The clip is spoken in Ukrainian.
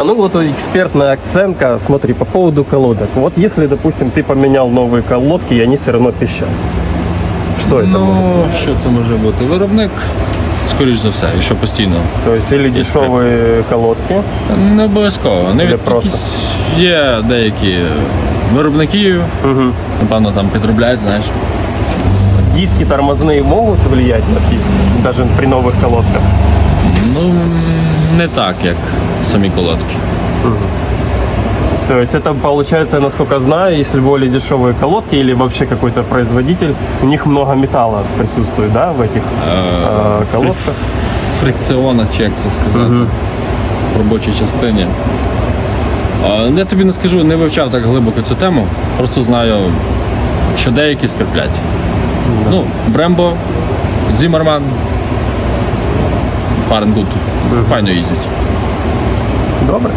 Ну вот экспертная оценка, смотри, по поводу колодок. Вот если, допустим, ты поменял новые колодки, и они все равно пищат. Что это может быть? Ну, що це може бути? Виробник, скоріш за все, і що постійно. То есть или дешевые колодки, Не обов'язково. Или просто? Є деякі виробники, напевно, там підробляють, знаєш. диски тормозные могут влиять на писк, даже при новых колодках? Ну, не так, як самі колодки. То есть это получается, насколько знаю, если более дешевые колодки или вообще какой-то производитель, у них много металла присутствует, да, в этих колодках? Фрикціонах, чи як це сказати, в робочій частині. Я тобі не скажу, не вивчав так глибоко цю тему, просто знаю, що деякі скріплять. Ну, Брембо, Зіммерман, Фаренгут, файно їздять. Добре.